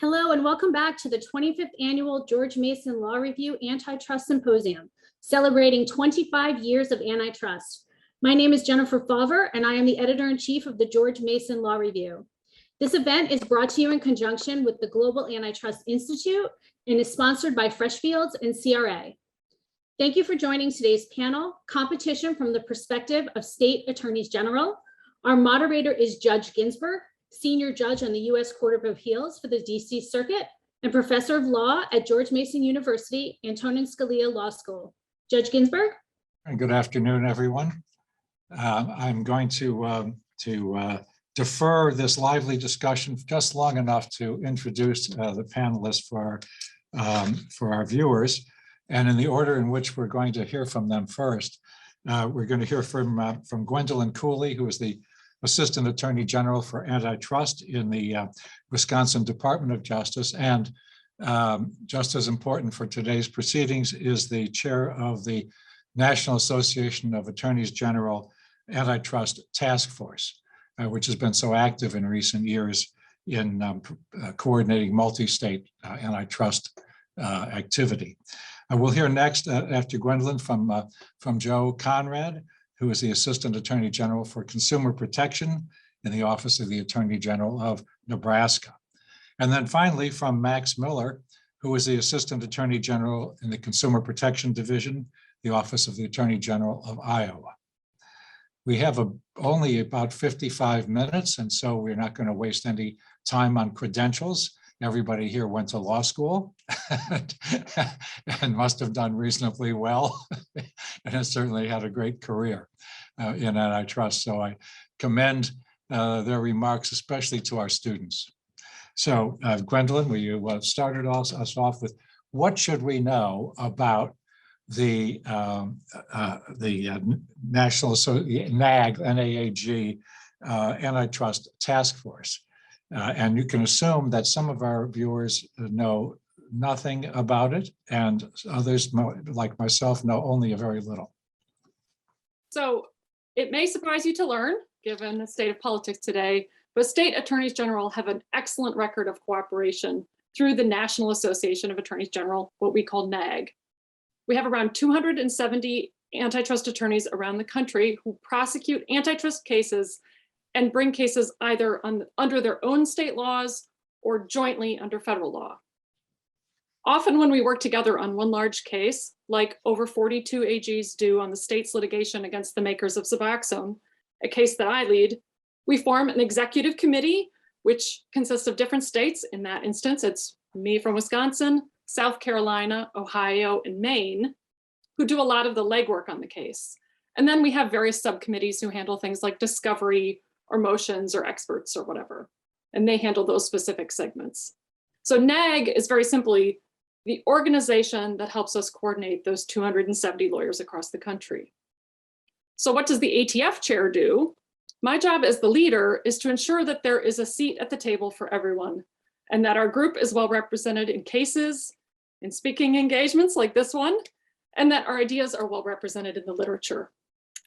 Hello and welcome back to the 25th Annual George Mason Law Review Antitrust Symposium, celebrating 25 years of antitrust. My name is Jennifer Fauver, and I am the Editor-in-Chief of the George Mason Law Review. This event is brought to you in conjunction with the Global Antitrust Institute and is sponsored by Freshfields and CRA. Thank you for joining today's panel, Competition from the Perspective of State Attorneys General. Our moderator is Judge Ginsburg, Senior Judge on the U.S. Court of Appeals for the D.C. Circuit and Professor of Law at George Mason University, Antonin Scalia Law School. Judge Ginsburg? Good afternoon, everyone. I'm going to defer this lively discussion just long enough to introduce the panelists for our viewers. And in the order in which we're going to hear from them first, we're going to hear from Gwendolyn Cooley, who is the Assistant Attorney General for Antitrust in the Wisconsin Department of Justice. And just as important for today's proceedings is the chair of the National Association of Attorneys General Antitrust Taskforce, which has been so active in recent years in coordinating multi-state antitrust activity. We'll hear next, after Gwendolyn, from Joe Conrad, who is the Assistant Attorney General for Consumer Protection in the Office of the Attorney General of Nebraska. And then finally, from Max Miller, who is the Assistant Attorney General in the Consumer Protection Division, the Office of the Attorney General of Iowa. We have only about 55 minutes, and so we're not going to waste any time on credentials. Everybody here went to law school and must have done reasonably well and has certainly had a great career in antitrust. So I commend their remarks, especially to our students. So Gwendolyn, will you start us off with what should we know about the National NAG, NAAG Antitrust Task Force? And you can assume that some of our viewers know nothing about it, and others, like myself, know only a very little. So it may surprise you to learn, given the state of politics today, but state attorneys general have an excellent record of cooperation through the National Association of Attorneys General, what we call NAG. We have around 270 antitrust attorneys around the country who prosecute antitrust cases and bring cases either under their own state laws or jointly under federal law. Often when we work together on one large case, like over 42 AGs do on the state's litigation against the makers of Suboxone, a case that I lead, we form an executive committee, which consists of different states. In that instance, it's me from Wisconsin, South Carolina, Ohio, and Maine, who do a lot of the legwork on the case. And then we have various subcommittees who handle things like discovery, or motions or experts or whatever, and they handle those specific segments. So NAG is very simply the organization that helps us coordinate those 270 lawyers across the country. So what does the ATF chair do? My job as the leader is to ensure that there is a seat at the table for everyone, and that our group is well represented in cases, in speaking engagements like this one, and that our ideas are well represented in the literature.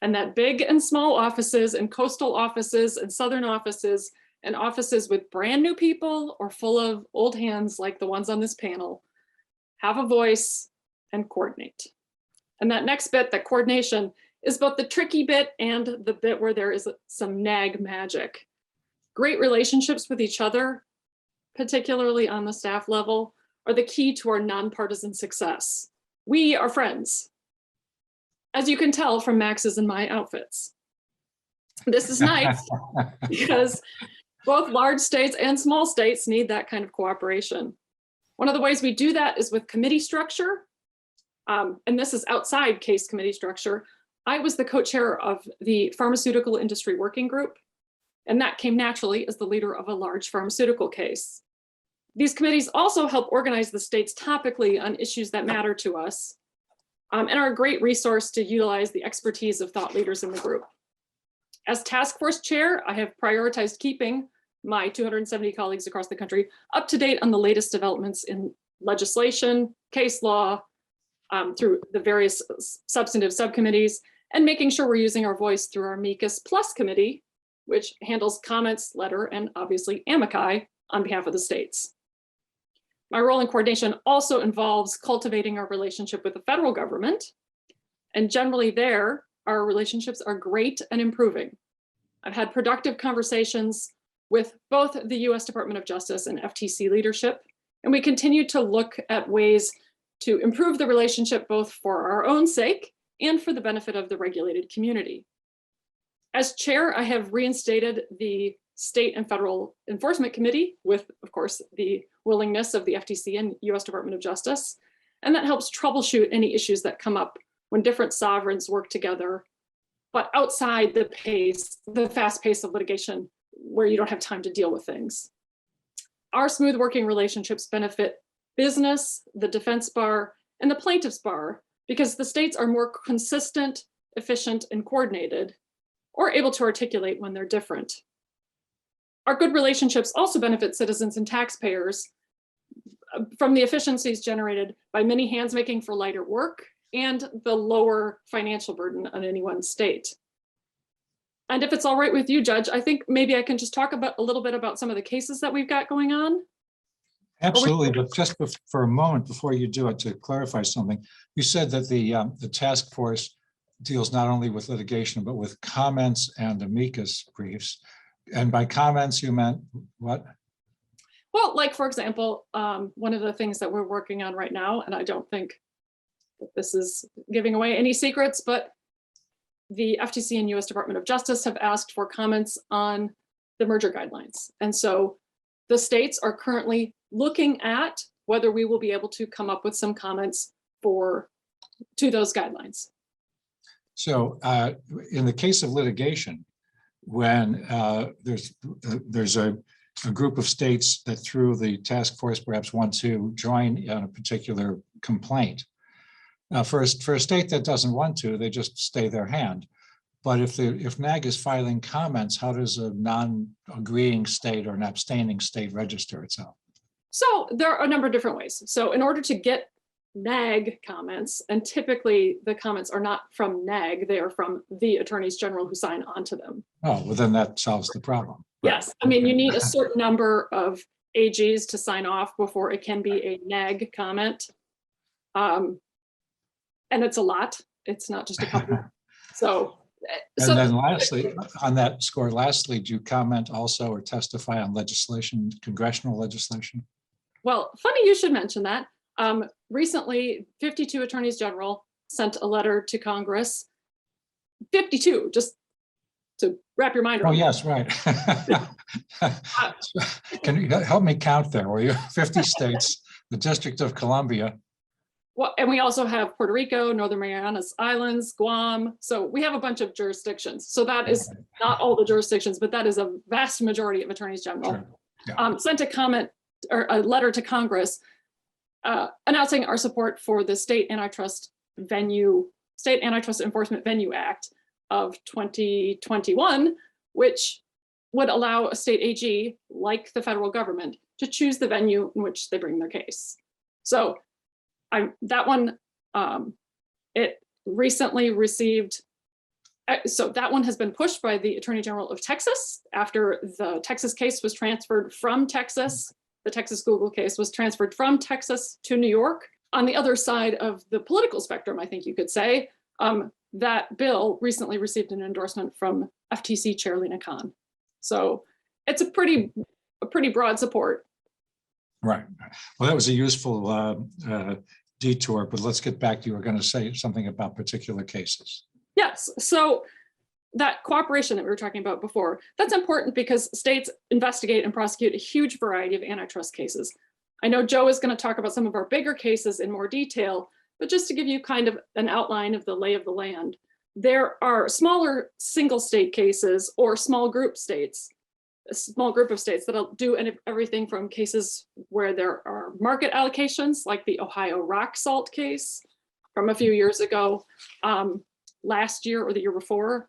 And that big and small offices and coastal offices and southern offices and offices with brand new people or full of old hands like the ones on this panel have a voice and coordinate. And that next bit, that coordination, is both the tricky bit and the bit where there is some NAG magic. Great relationships with each other, particularly on the staff level, are the key to our nonpartisan success. We are friends, as you can tell from Max's and my outfits. This is nice because both large states and small states need that kind of cooperation. One of the ways we do that is with committee structure. And this is outside case committee structure. I was the co-chair of the Pharmaceutical Industry Working Group, and that came naturally as the leader of a large pharmaceutical case. These committees also help organize the states topically on issues that matter to us, and are a great resource to utilize the expertise of thought leaders in the group. As task force chair, I have prioritized keeping my 270 colleagues across the country up to date on the latest developments in legislation, case law, through the various substantive subcommittees, and making sure we're using our voice through our Amicus Plus committee, which handles comments, letter, and obviously amici on behalf of the states. My role in coordination also involves cultivating our relationship with the federal government. And generally there, our relationships are great and improving. I've had productive conversations with both the US Department of Justice and FTC leadership, and we continue to look at ways to improve the relationship both for our own sake and for the benefit of the regulated community. As chair, I have reinstated the State and Federal Enforcement Committee with, of course, the willingness of the FTC and US Department of Justice, and that helps troubleshoot any issues that come up when different sovereigns work together, but outside the fast pace of litigation where you don't have time to deal with things. Our smooth working relationships benefit business, the defense bar, and the plaintiff's bar because the states are more consistent, efficient, and coordinated, or able to articulate when they're different. Our good relationships also benefit citizens and taxpayers from the efficiencies generated by many hands making for lighter work and the lower financial burden on any one state. And if it's all right with you, Judge, I think maybe I can just talk about a little bit about some of the cases that we've got going on. Absolutely, but just for a moment before you do it, to clarify something, you said that the task force deals not only with litigation, but with comments and amicus briefs. And by comments, you meant what? Well, like, for example, one of the things that we're working on right now, and I don't think that this is giving away any secrets, but the FTC and US Department of Justice have asked for comments on the merger guidelines. And so the states are currently looking at whether we will be able to come up with some comments to those guidelines. So in the case of litigation, when there's a group of states that through the task force perhaps want to join on a particular complaint. For a state that doesn't want to, they just stay their hand. But if NAG is filing comments, how does a non-agreeing state or an abstaining state register itself? So there are a number of different ways. So in order to get NAG comments, and typically the comments are not from NAG, they are from the attorneys general who sign on to them. Oh, well, then that solves the problem. Yes, I mean, you need a certain number of AGs to sign off before it can be a NAG comment. And it's a lot, it's not just a couple. And then lastly, on that score, do you comment also or testify on legislation, congressional legislation? Well, funny you should mention that. Recently, 52 attorneys general sent a letter to Congress. 52, just to wrap your mind around. Oh, yes, right. Can you help me count there, will you? 50 states, the District of Columbia. Well, and we also have Puerto Rico, Northern Marianas Islands, Guam. So we have a bunch of jurisdictions. So that is not all the jurisdictions, but that is a vast majority of attorneys general. Sure. Yeah. Sent a comment or a letter to Congress announcing our support for the State Antitrust Enforcement Venue Act of 2021, which would allow a state AG, like the federal government, to choose the venue in which they bring their case. So that one, it recently received, so that one has been pushed by the Attorney General of Texas after the Texas case was transferred from Texas. The Texas Google case was transferred from Texas to New York. On the other side of the political spectrum, I think you could say, that bill recently received an endorsement from FTC Chair Lina Khan. So it's a pretty broad support. Right. Well, that was a useful detour, but let's get back to, you were going to say something about particular cases. Yes. So that cooperation that we were talking about before, that's important because states investigate and prosecute a huge variety of antitrust cases. I know Joe is going to talk about some of our bigger cases in more detail, but just to give you kind of an outline of the lay of the land, there are smaller single state cases or small group states, a small group of states that'll do everything from cases where there are market allocations, like the Ohio rock salt case from a few years ago, last year or the year before,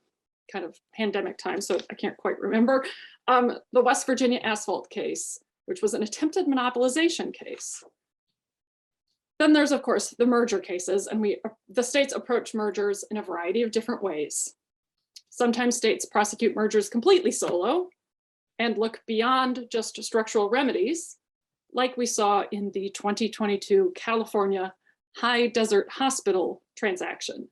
kind of pandemic time, so I can't quite remember. The West Virginia asphalt case, which was an attempted monopolization case. Then there's, of course, the merger cases, and the states approach mergers in a variety of different ways. Sometimes states prosecute mergers completely solo and look beyond just structural remedies. like we saw in the 2022 California High Desert Hospital transaction.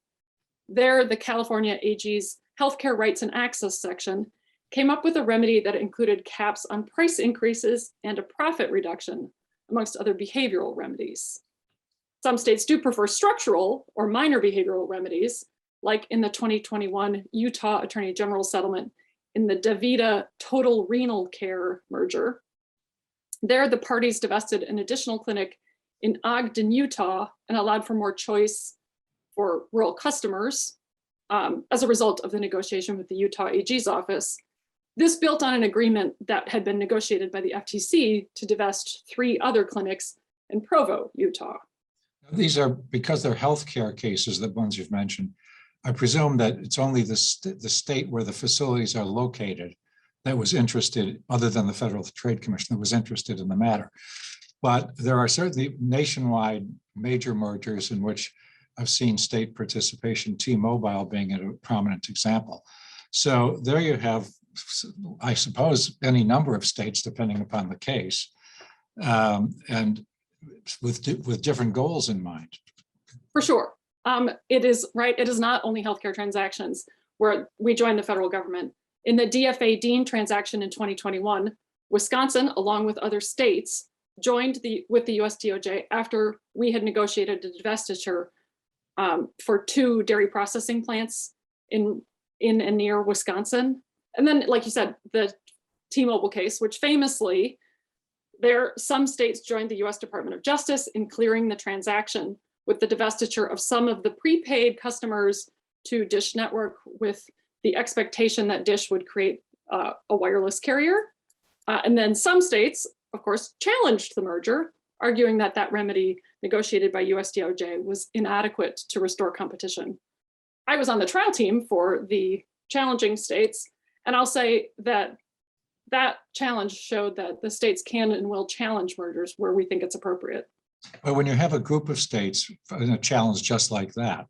There, the California AG's Healthcare Rights and Access section came up with a remedy that included caps on price increases and a profit reduction, amongst other behavioral remedies. Some states do prefer structural or minor behavioral remedies, like in the 2021 Utah Attorney General settlement in the DaVita Total Renal Care merger. There, the parties divested an additional clinic in Ogden, Utah, and allowed for more choice for rural customers as a result of the negotiation with the Utah AG's office. This built on an agreement that had been negotiated by the FTC to divest 3 other clinics in Provo, Utah. These are, because they're healthcare cases, the ones you've mentioned, I presume that it's only the state where the facilities are located that was interested, other than the Federal Trade Commission, that was interested in the matter. But there are certainly nationwide major mergers in which I've seen state participation, T-Mobile being a prominent example. So there you have, I suppose, any number of states, depending upon the case, and with different goals in mind. For sure. It is right. It is not only healthcare transactions where we join the federal government. In the DFA Dean transaction in 2021, Wisconsin, along with other states, joined with the US DOJ after we had negotiated a divestiture for 2 dairy processing plants in and near Wisconsin. And then, like you said, the T-Mobile case, which famously, some states joined the US Department of Justice in clearing the transaction with the divestiture of some of the prepaid customers to Dish Network, with the expectation that Dish would create a wireless carrier. And then some states, of course, challenged the merger, arguing that that remedy negotiated by US DOJ was inadequate to restore competition. I was on the trial team for the challenging states, and I'll say that that challenge showed that the states can and will challenge mergers where we think it's appropriate. But when you have a group of states in a challenge just like that,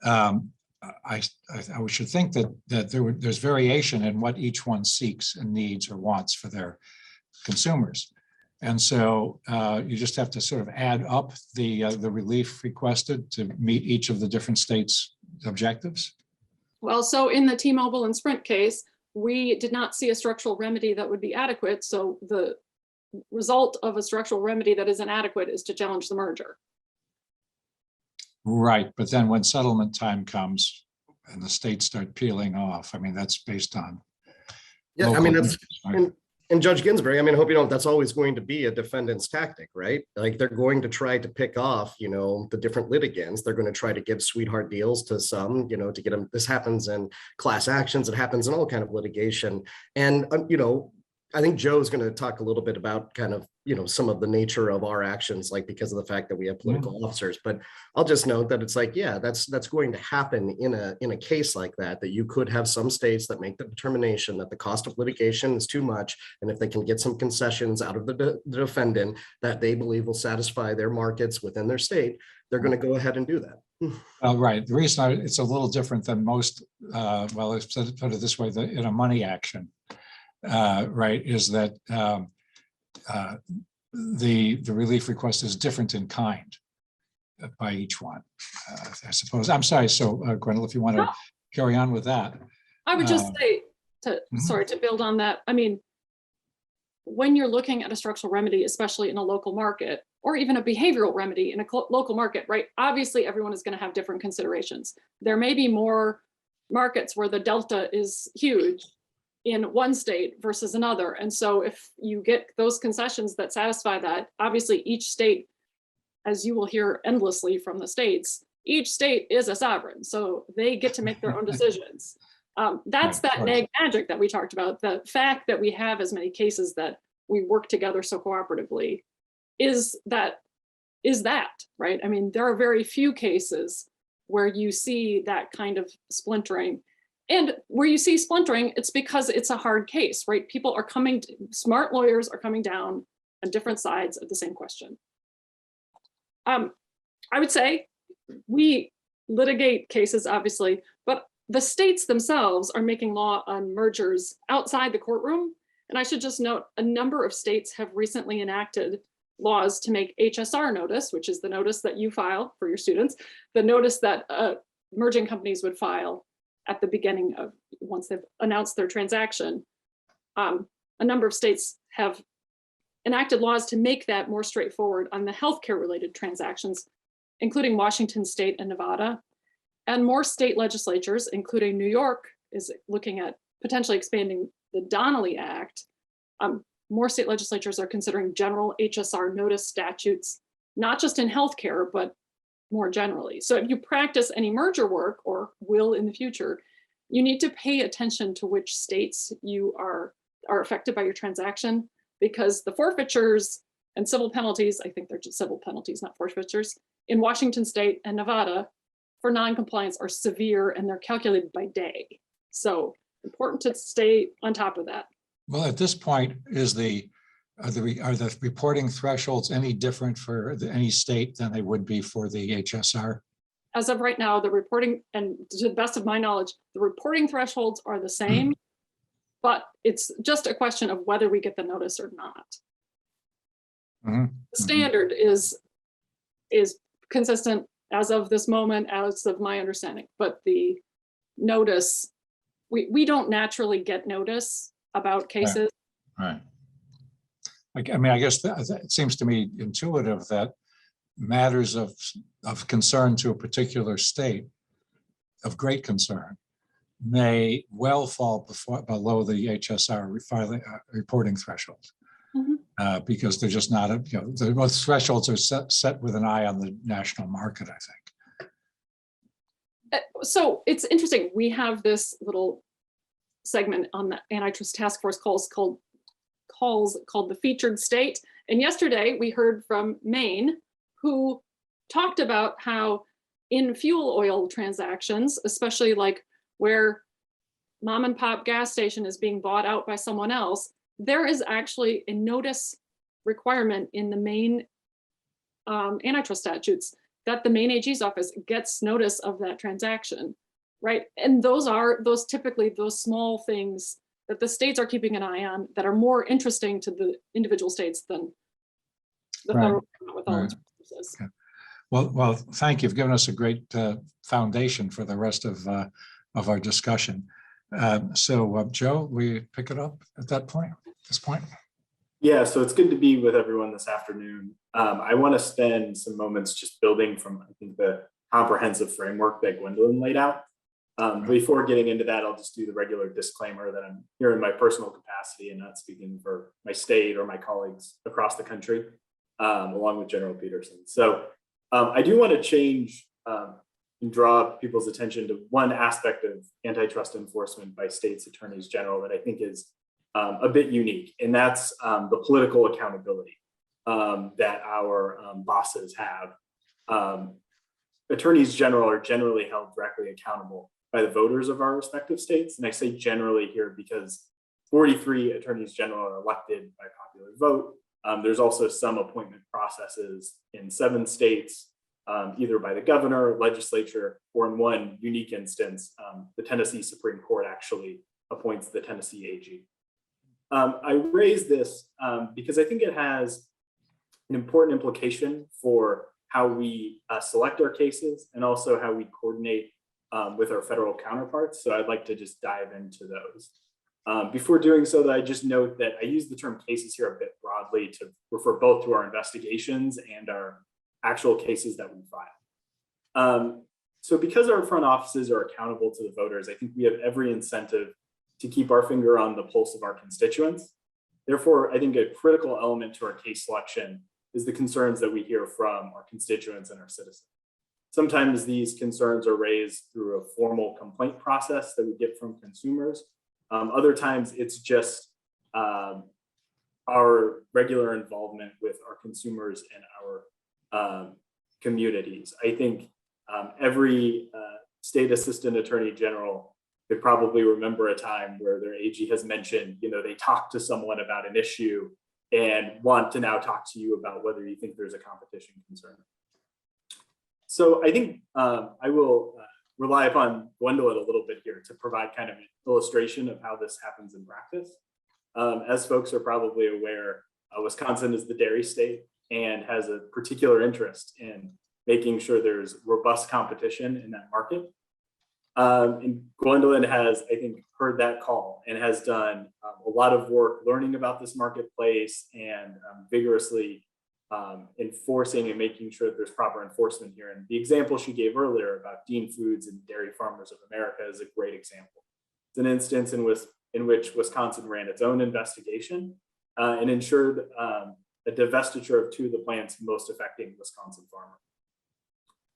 I should think that there's variation in what each one seeks and needs or wants for their consumers. And so you just have to sort of add up the relief requested to meet each of the different states' objectives. Well, so in the T-Mobile and Sprint case, we did not see a structural remedy that would be adequate. So the result of a structural remedy that is inadequate is to challenge the merger. Right, but then when settlement time comes and the states start peeling off, I mean, that's based on. Yeah, I mean, that's, right? and Judge Ginsburg, I mean, I hope you know that's always going to be a defendant's tactic, right? Like they're going to try to pick off, you know, the different litigants. They're going to try to give sweetheart deals to some, you know, to get them. This happens in class actions. It happens in all kind of litigation. And, you know, I think Joe is going to talk a little bit about kind of, you know, some of the nature of our actions, like because of the fact that we have political officers. But I'll just note that it's like, yeah, that's going to happen in a case like that you could have some states that make the determination that the cost of litigation is too much, and if they can get some concessions out of the defendant that they believe will satisfy their markets within their state, they're going to go ahead and do that. Right. The reason it's a little different than most, well, let's put it this way, in a money action. Right, is that the relief request is different in kind by each one, I suppose. I'm sorry. So, Gwendolyn, if you want to carry on with that. I would just say, to build on that, I mean, when you're looking at a structural remedy, especially in a local market, or even a behavioral remedy in a local market, right? Obviously, everyone is going to have different considerations. There may be more markets where the delta is huge in one state versus another. And so if you get those concessions that satisfy that, obviously each state, as you will hear endlessly from the states, each state is a sovereign. So they get to make their own decisions. That's that NAG magic that we talked about. The fact that we have as many cases that we work together so cooperatively is that, right? I mean, there are very few cases where you see that kind of splintering. And where you see splintering, it's because it's a hard case, right? People are smart lawyers are coming down on different sides of the same question. I would say we litigate cases, obviously, but the states themselves are making law on mergers outside the courtroom. And I should just note, a number of states have recently enacted laws to make HSR notice, which is the notice that you file for your students, the notice that merging companies would file at the beginning of, once they've announced their transaction. A number of states have enacted laws to make that more straightforward on the healthcare related transactions, including Washington State and Nevada. And more state legislatures, including New York, is looking at potentially expanding the Donnelly Act. More state legislatures are considering general HSR notice statutes, not just in healthcare, but more generally. So if you practice any merger work or will in the future, you need to pay attention to which states you are affected by your transaction, because the forfeitures and civil penalties, I think they're just civil penalties, not forfeitures, in Washington State and Nevada for non-compliance are severe, and they're calculated by day. So important to stay on top of that. Well, at this point, are the reporting thresholds any different for any state than they would be for the HSR? As of right now, the reporting, and to the best of my knowledge, the reporting thresholds are the same, but it's just a question of whether we get the notice or not. The standard is consistent as of this moment, as of my understanding, but the notice, we don't naturally get notice about cases. Right. I mean, I guess it seems to me intuitive that matters of concern to a particular state, of great concern, may well fall below the HSR reporting threshold. Because they're just not, the thresholds are set with an eye on the national market, I think. So it's interesting. We have this little segment on the Antitrust Taskforce calls called the Featured State. And yesterday we heard from Maine, who talked about how in fuel oil transactions, especially like where mom and pop gas station is being bought out by someone else, there is actually a notice requirement in the Maine antitrust statutes that the Maine AG's office gets notice of that transaction, right? And those typically those small things that the states are keeping an eye on that are more interesting to the individual states than the federal government with all its resources. Okay. Well, thank you. You've given us a great foundation for the rest of our discussion. So Joe, we pick it up at this point? Yeah, so it's good to be with everyone this afternoon. I want to spend some moments just building from, I think, the comprehensive framework that Gwendolyn laid out. Before getting into that, I'll just do the regular disclaimer that I'm here in my personal capacity and not speaking for my state or my colleagues across the country, along with General Peterson. So I do want to change and draw people's attention to one aspect of antitrust enforcement by states' attorneys general that I think is a bit unique, and that's the political accountability that our bosses have. Attorneys general are generally held directly accountable by the voters of our respective states. And I say generally here because 43 attorneys general are elected by popular vote. There's also some appointment processes in 7 states, either by the governor, legislature, or in one unique instance, the Tennessee Supreme Court actually appoints the Tennessee AG. I raise this because I think it has an important implication for how we select our cases and also how we coordinate with our federal counterparts. So I'd like to just dive into those. Before doing so, I just note that I use the term cases here a bit broadly to refer both to our investigations and our actual cases that we file. So because our front offices are accountable to the voters, I think we have every incentive to keep our finger on the pulse of our constituents. Therefore, I think a critical element to our case selection is the concerns that we hear from our constituents and our citizens. Sometimes these concerns are raised through a formal complaint process that we get from consumers. Other times it's just our regular involvement with our consumers and our communities. I think every state assistant attorney general could probably remember a time where their AG has mentioned, they talked to someone about an issue and want to now talk to you about whether you think there's a competition concern. So I think I will rely upon Gwendolyn a little bit here to provide kind of an illustration of how this happens in practice. As folks are probably aware, Wisconsin is the dairy state and has a particular interest in making sure there's robust competition in that market. And Gwendolyn has, I think, heard that call and has done a lot of work learning about this marketplace and vigorously enforcing and making sure that there's proper enforcement here. And the example she gave earlier about Dean Foods and Dairy Farmers of America is a great example. It's an instance in which Wisconsin ran its own investigation and ensured a divestiture of two of the plants most affecting Wisconsin farmers.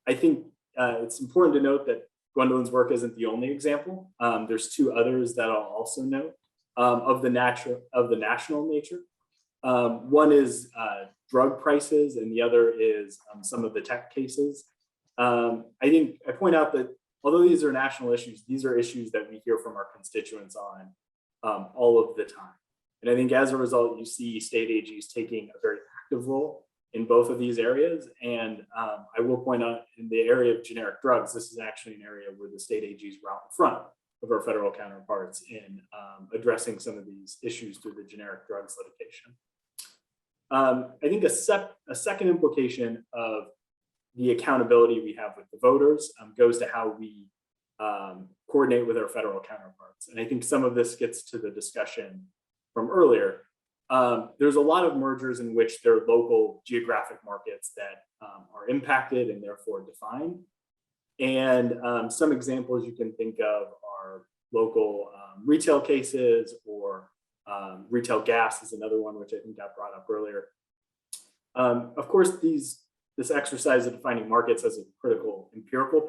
I think it's important to note that Gwendolyn's work isn't the only example. There's two others that I'll also note of the national nature. One is drug prices, and the other is some of the tech cases. I point out that although these are national issues, these are issues that we hear from our constituents on all of the time. And I think as a result, you see state AGs taking a very active role in both of these areas. And I will point out in the area of generic drugs, this is actually an area where the state AGs were out in front of our federal counterparts in addressing some of these issues through the generic drugs litigation. I think a second implication of the accountability we have with the voters goes to how we coordinate with our federal counterparts. And I think some of this gets to the discussion from earlier. There's a lot of mergers in which there are local geographic markets that are impacted and therefore defined. And some examples you can think of are local retail cases, or retail gas is another one, which I think got brought up earlier. Of course, this exercise of defining markets has a critical empirical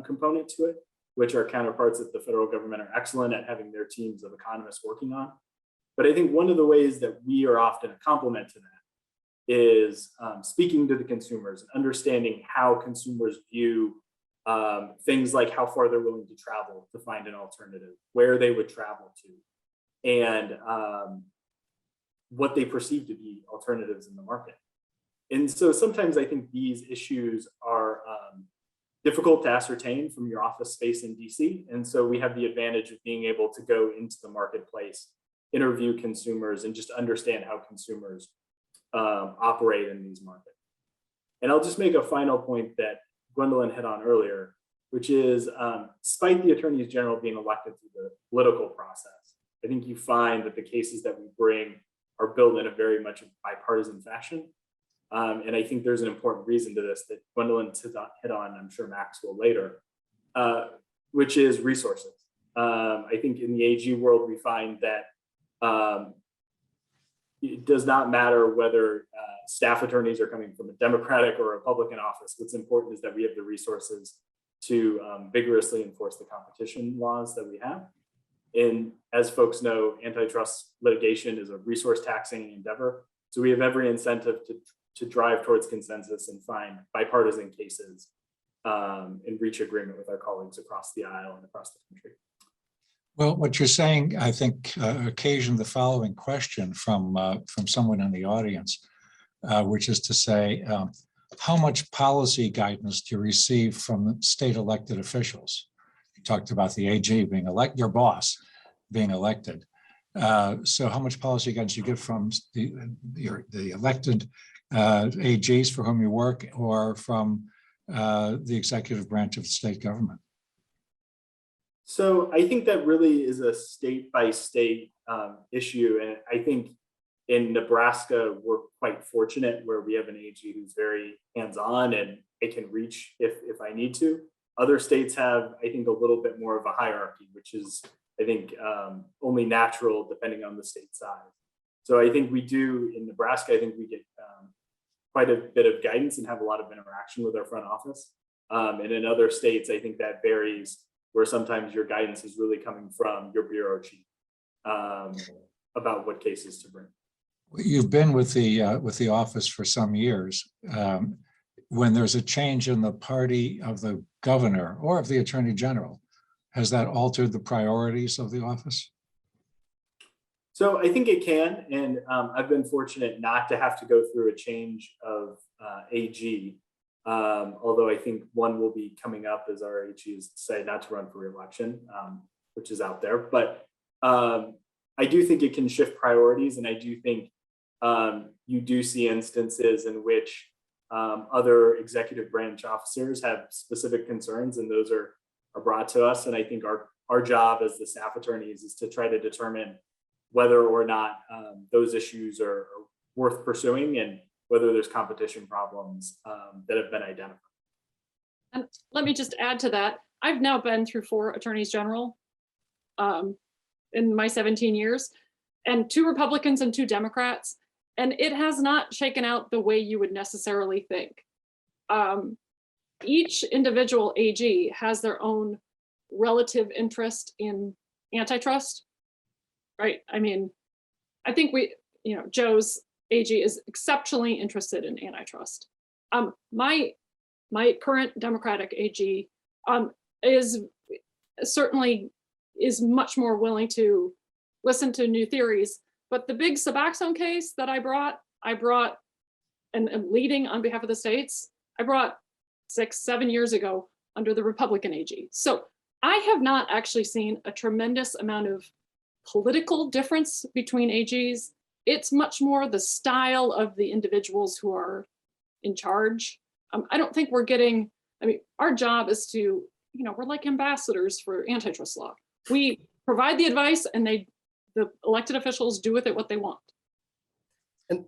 component to it, which our counterparts at the federal government are excellent at having their teams of economists working on. But I think one of the ways that we are often a complement to that is speaking to the consumers, understanding how consumers view things like how far they're willing to travel to find an alternative, where they would travel to, and what they perceive to be alternatives in the market. And so sometimes I think these issues are difficult to ascertain from your office space in DC. And so we have the advantage of being able to go into the marketplace, interview consumers, and just understand how consumers operate in these markets. And I'll just make a final point that Gwendolyn hit on earlier, which is despite the attorneys general being elected through the political process, I think you find that the cases that we bring are built in a very much bipartisan fashion. And I think there's an important reason to this that Gwendolyn hit on, I'm sure Max will later, which is resources. I think in the AG world, we find that it does not matter whether staff attorneys are coming from a Democratic or Republican office. What's important is that we have the resources to vigorously enforce the competition laws that we have. And as folks know, antitrust litigation is a resource taxing endeavor. So we have every incentive to drive towards consensus and find bipartisan cases and reach agreement with our colleagues across the aisle and across the country. Well, what you're saying, I think, occasioned the following question from someone in the audience, which is to say, how much policy guidance do you receive from state elected officials? You talked about the AG being elected, your boss being elected. So how much policy guidance do you get from the elected AGs for whom you work, or from the executive branch of the state government? So I think that really is a state by state issue. And I think in Nebraska, we're quite fortunate where we have an AG who's very hands-on and it can reach if I need to. Other states have, I think, a little bit more of a hierarchy, which is, I think, only natural depending on the state size. So I think we do in Nebraska, I think we get quite a bit of guidance and have a lot of interaction with our front office. And in other states, I think that varies, where sometimes your guidance is really coming from your bureau chief about what cases to bring. You've been with the office for some years. When there's a change in the party of the governor or of the attorney general, has that altered the priorities of the office? So I think it can, and I've been fortunate not to have to go through a change of AG. Although I think one will be coming up as our AG has decided not to run for re-election, which is out there. But I do think it can shift priorities, and I do think you do see instances in which other executive branch officers have specific concerns, and those are brought to us. And I think our job as the staff attorneys is to try to determine whether or not those issues are worth pursuing and whether there's competition problems that have been identified. And let me just add to that. I've now been through 4 attorneys general in my 17 years, and 2 Republicans and 2 Democrats. And it has not shaken out the way you would necessarily think. Each individual AG has their own relative interest in antitrust, right? I mean, I think Joe's AG is exceptionally interested in antitrust. My current Democratic AG is much more willing to listen to new theories. But the big Suboxone case that I brought and leading on behalf of the states, I brought 6-7 years ago under the Republican AG. So I have not actually seen a tremendous amount of political difference between AGs. It's much more the style of the individuals who are in charge. I don't think we're getting, our job is to, we're like ambassadors for antitrust law. We provide the advice and the elected officials do with it what they want. And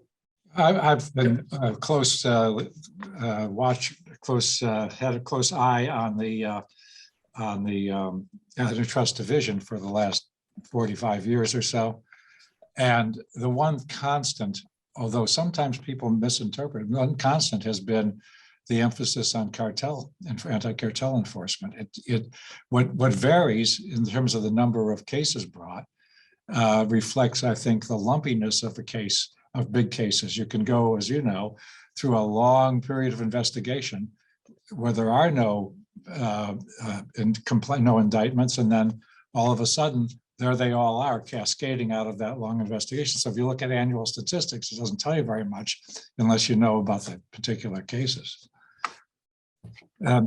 I've been had a close eye on the antitrust division for the last 45 years or so. And the one constant, although sometimes people misinterpret, one constant has been the emphasis on cartel and anti-cartel enforcement. What varies in terms of the number of cases brought reflects, I think, the lumpiness of big cases. You can go, as you know, through a long period of investigation where there are no indictments, and then all of a sudden there they all are cascading out of that long investigation. So if you look at annual statistics, it doesn't tell you very much unless you know about the particular cases.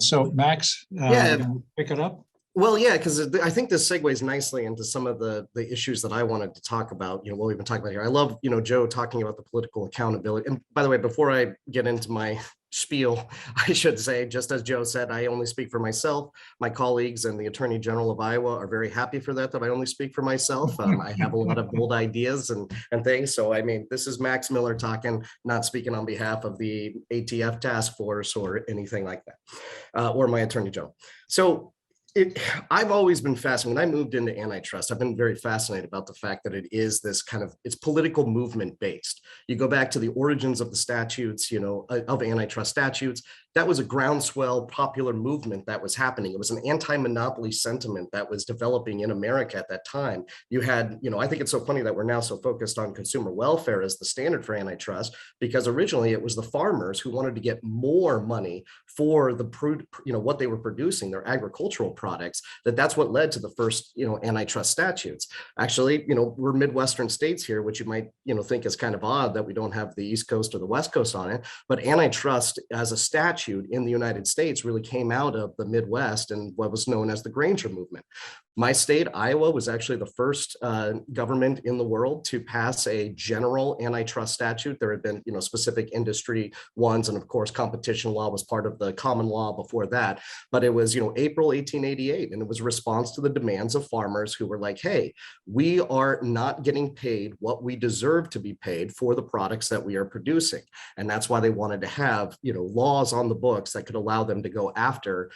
So Max, pick it up. Well, yeah, because I think this segues nicely into some of the issues that I wanted to talk about, what we've been talking about here. I love, Joe talking about the political accountability. And by the way, before I get into my spiel, I should say, just as Joe said, I only speak for myself. My colleagues and the Attorney General of Iowa are very happy for that I only speak for myself. I have a lot of bold ideas and things. So, this is Max Miller talking, not speaking on behalf of the ATF task force or anything like that, or my Attorney General. So, I've always been fascinated. When I moved into antitrust, I've been very fascinated about the fact that it is this it's political movement based. You go back to the origins of the statutes, of antitrust statutes. That was a groundswell popular movement that was happening. It was an anti-monopoly sentiment that was developing in America at that time. You had, I think it's so funny that we're now so focused on consumer welfare as the standard for antitrust, because originally it was the farmers who wanted to get more money for what they were producing, their agricultural products, that's what led to the first, antitrust statutes. Actually, we're Midwestern states here, which you might, think is kind of odd that we don't have the East Coast or the West Coast on it, but antitrust as a statute in the United States really came out of the Midwest and what was known as the Granger movement. My state, Iowa, was actually the first government in the world to pass a general antitrust statute. There had been, specific industry ones, and of course, competition law was part of the common law before that. But it was, April 1888, and it was a response to the demands of farmers who were like, "Hey, we are not getting paid what we deserve to be paid for the products that we are producing," and that's why they wanted to have, laws on the books that could allow them to go after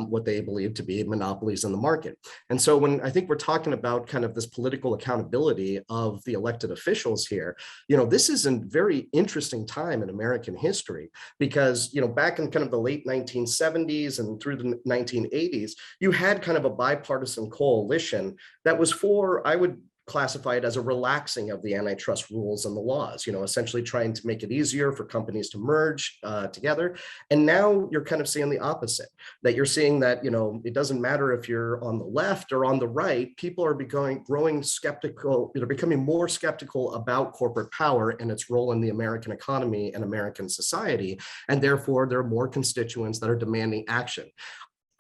what they believed to be monopolies in the market. And so when I think we're talking about kind of this political accountability of the elected officials here, this is a very interesting time in American history because, back in kind of the late 1970s and through the 1980s, you had kind of a bipartisan coalition that was for, I would classify it as a relaxing of the antitrust rules and the laws, essentially trying to make it easier for companies to merge together. And now you're kind of seeing the opposite, that you're seeing that, it doesn't matter if you're on the left or on the right, people are growing skeptical, becoming more skeptical about corporate power and its role in the American economy and American society. And therefore, there are more constituents that are demanding action.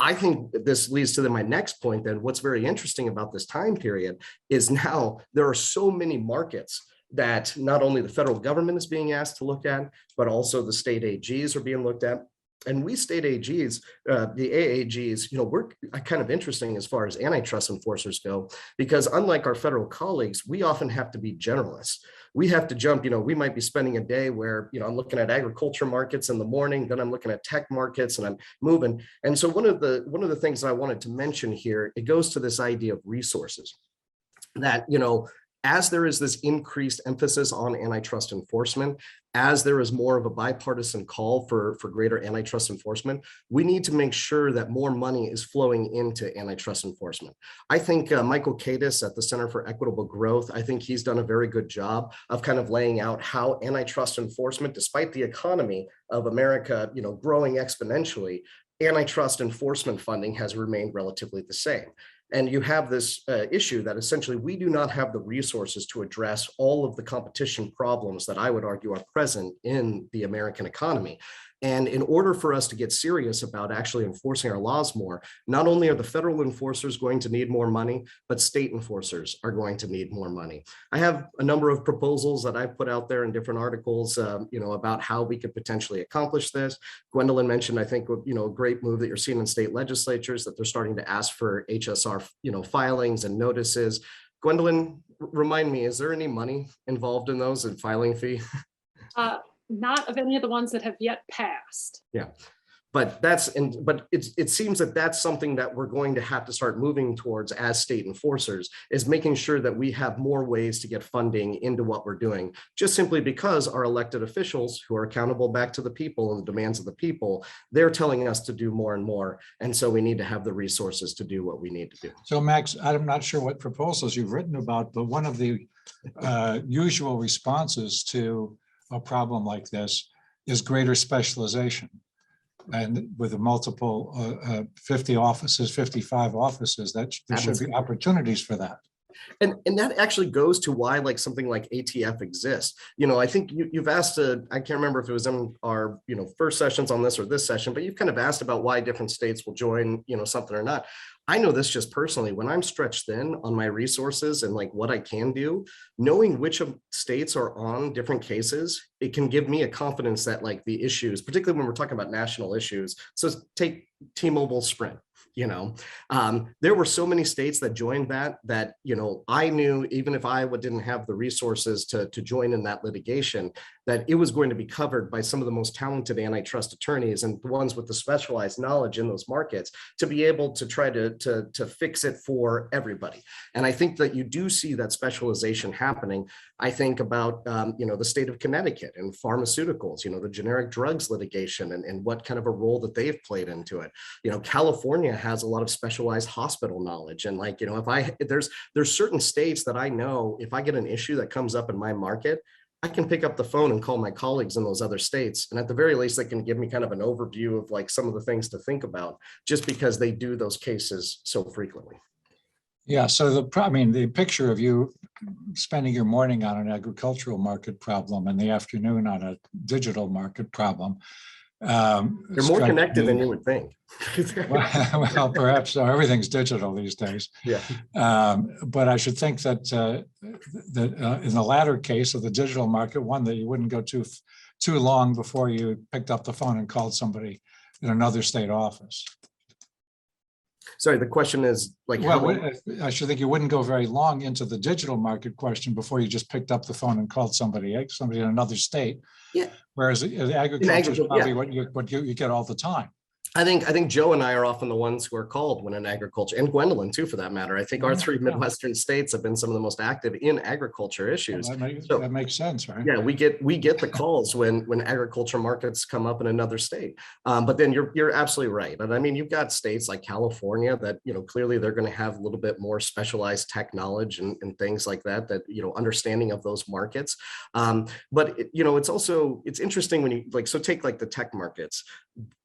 I think this leads to my next point. Then what's very interesting about this time period is now there are so many markets that not only the federal government is being asked to look at, but also the state AGs are being looked at. And we state AGs, the AAGs, we're kind of interesting as far as antitrust enforcers go, because unlike our federal colleagues, we often have to be generalists. We have to jump, we might be spending a day where, I'm looking at agriculture markets in the morning, then I'm looking at tech markets and I'm moving. And so one of the things that I wanted to mention here, it goes to this idea of resources that, as there is this increased emphasis on antitrust enforcement, as there is more of a bipartisan call for greater antitrust enforcement, we need to make sure that more money is flowing into antitrust enforcement. I think Michael Kadish at the Center for Equitable Growth, I think he's done a very good job of kind of laying out how antitrust enforcement, despite the economy of America, growing exponentially, antitrust enforcement funding has remained relatively the same. And you have this issue that essentially we do not have the resources to address all of the competition problems that I would argue are present in the American economy. And in order for us to get serious about actually enforcing our laws more, not only are the federal enforcers going to need more money, but state enforcers are going to need more money. I have a number of proposals that I've put out there in different articles, about how we could potentially accomplish this. Gwendolyn mentioned, I think, a great move that you're seeing in state legislatures, that they're starting to ask for HSR, filings and notices. Gwendolyn, remind me, is there any money involved in those and filing fee? Not of any of the ones that have yet passed. Yeah, but it seems that that's something that we're going to have to start moving towards as state enforcers, is making sure that we have more ways to get funding into what we're doing, just simply because our elected officials, who are accountable back to the people and the demands of the people, they're telling us to do more and more. And so we need to have the resources to do what we need to do. So Max, I'm not sure what proposals you've written about, but one of the usual responses to a problem like this is greater specialization. And with a multiple 50 offices, 55 offices, there should be opportunities for that. And that actually goes to why something like ATF exists. I think you've asked, I can't remember if it was in our, first sessions on this or this session, but you've kind of asked about why different states will join, something or not. I know this just personally, when I'm stretched thin on my resources and what I can do, knowing which of states are on different cases, it can give me a confidence that the issues, particularly when we're talking about national issues. So take T-Mobile Sprint. There were so many states that joined that I knew, even if Iowa didn't have the resources to join in that litigation, that it was going to be covered by some of the most talented antitrust attorneys and the ones with the specialized knowledge in those markets to be able to try to fix it for everybody. And I think that you do see that specialization happening. I think about, the state of Connecticut and pharmaceuticals, the generic drugs litigation and what kind of a role that they've played into it. California has a lot of specialized hospital knowledge. And there's certain states that I know if I get an issue that comes up in my market, I can pick up the phone and call my colleagues in those other states. And at the very least, they can give me kind of an overview of some of the things to think about, just because they do those cases so frequently. Yeah, so the picture of you spending your morning on an agricultural market problem and the afternoon on a digital market problem. They're more connected than you would think. well, perhaps so. Everything's digital these days. Yeah. But I should think that in the latter case of the digital market, one, that you wouldn't go too long before you picked up the phone and called somebody in another state office. Sorry, the question is I should think you wouldn't go very long into the digital market question before you just picked up the phone and called somebody in another state. Yeah. Whereas agriculture is probably what you get all the time. I think Joe and I are often the ones who are called when in agriculture, and Gwendolyn too, for that matter. I think our three Midwestern states have been some of the most active in agriculture issues. Well, that makes sense, right? Yeah, we get the calls when agriculture markets come up in another state. But then you're absolutely right. And you've got states like California that clearly they're going to have a little bit more specialized tech knowledge and things like that understanding of those markets. But it's interesting when you take the tech markets.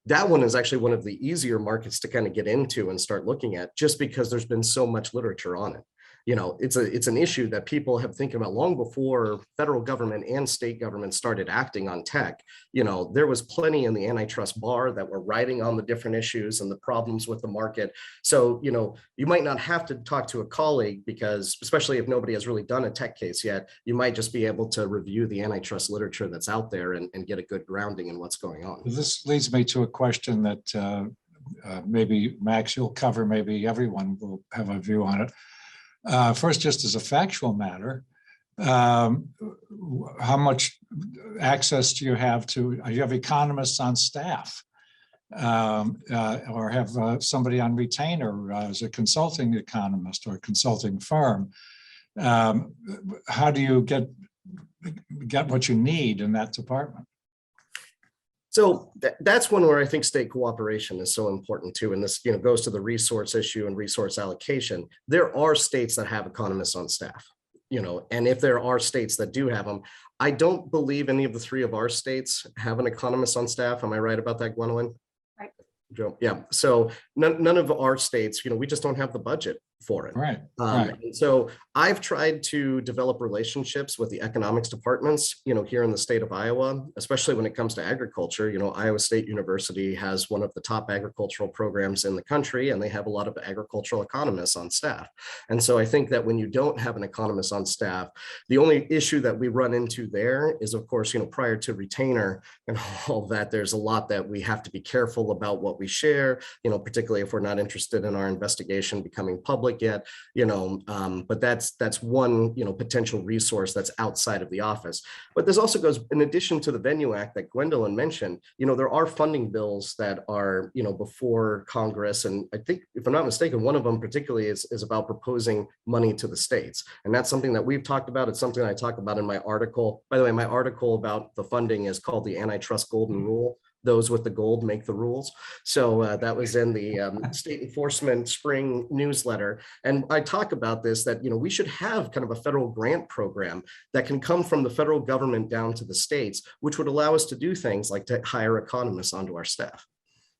That one is actually one of the easier markets to kind of get into and start looking at, just because there's been so much literature on it. it's an issue that people have thinking about long before federal government and state government started acting on tech. There was plenty in the antitrust bar that were writing on the different issues and the problems with the market. So, you might not have to talk to a colleague because, especially if nobody has really done a tech case yet, you might just be able to review the antitrust literature that's out there and get a good grounding in what's going on. This leads me to a question that maybe Max, you'll cover, maybe everyone will have a view on it. First, just as a factual matter, how much access do you have economists on staff or have somebody on retainer as a consulting economist or a consulting firm? How do you get what you need in that department? So that's one where I think state cooperation is so important too. And this, goes to the resource issue and resource allocation. There are states that have economists on staff, and if there are states that do have them, I don't believe any of the 3 of our states have an economist on staff. Am I right about that, Gwendolyn? Right. Yeah. So none of our states, we just don't have the budget for it. Right. And so I've tried to develop relationships with the economics departments, here in the state of Iowa, especially when it comes to agriculture. Iowa State University has one of the top agricultural programs in the country, and they have a lot of agricultural economists on staff. And so I think that when you don't have an economist on staff, the only issue that we run into there is, of course, prior to retainer and all that, there's a lot that we have to be careful about what we share, particularly if we're not interested in our investigation becoming public yet, but that's one, potential resource that's outside of the office. But this also goes, in addition to the Venue Act that Gwendolyn mentioned, there are funding bills that are, before Congress. And I think, if I'm not mistaken, one of them particularly is about proposing money to the states. And that's something that we've talked about. It's something I talk about in my article. By the way, my article about the funding is called the Antitrust Golden Rule. Those with the gold make the rules. So that was in the state enforcement spring newsletter. And I talk about this, that, we should have kind of a federal grant program that can come from the federal government down to the states, which would allow us to do things like to hire economists onto our staff.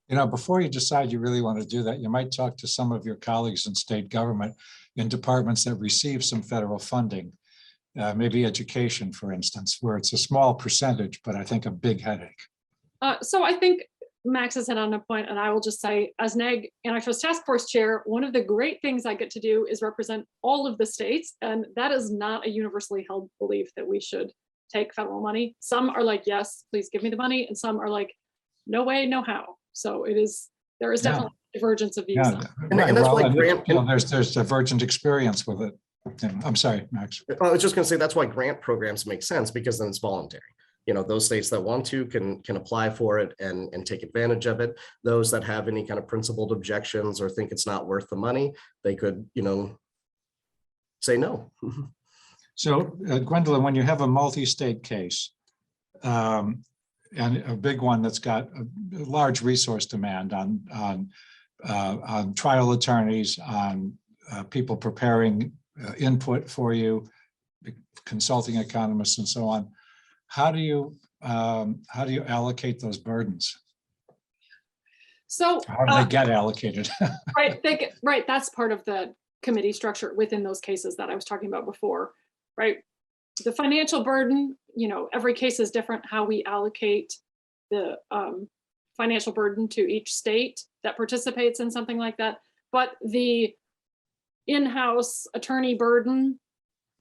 Before you decide you really want to do that, you might talk to some of your colleagues in state government in departments that receive some federal funding, maybe education, for instance, where it's a small percentage, but I think a big headache. So I think Max has hit on a point, and I will just say, as NAG Antitrust Taskforce Chair, one of the great things I get to do is represent all of the states, and that is not a universally held belief that we should take federal money. Some are like, yes, please give me the money, and some are like, no way, no how. So there is definitely divergence of views. Yeah, And that's why grant. There's divergent experience with it. I'm sorry, Max. I was just going to say that's why grant programs make sense, because then it's voluntary. Those states that want to can apply for it and take advantage of it. Those that have any kind of principled objections or think it's not worth the money, they could, say no. So Gwendolyn, when you have a multi-state case and a big one that's got a large resource demand on trial attorneys, on people preparing input for you, consulting economists and so on, how do you allocate those burdens? So how do they get allocated? right. That's part of the committee structure within those cases that I was talking about before, right? The financial burden, every case is different how we allocate the financial burden to each state that participates in something like that. But the in-house attorney burden,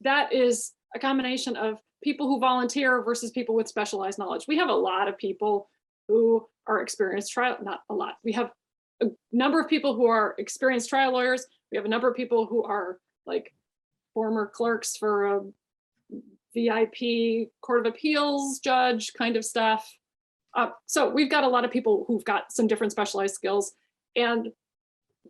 that is a combination of people who volunteer versus people with specialized knowledge. We have a lot of people who are experienced trial, not a lot. We have a number of people who are experienced trial lawyers. We have a number of people who are like former clerks for a VIP Court of Appeals judge kind of stuff. So we've got a lot of people who've got some different specialized skills, and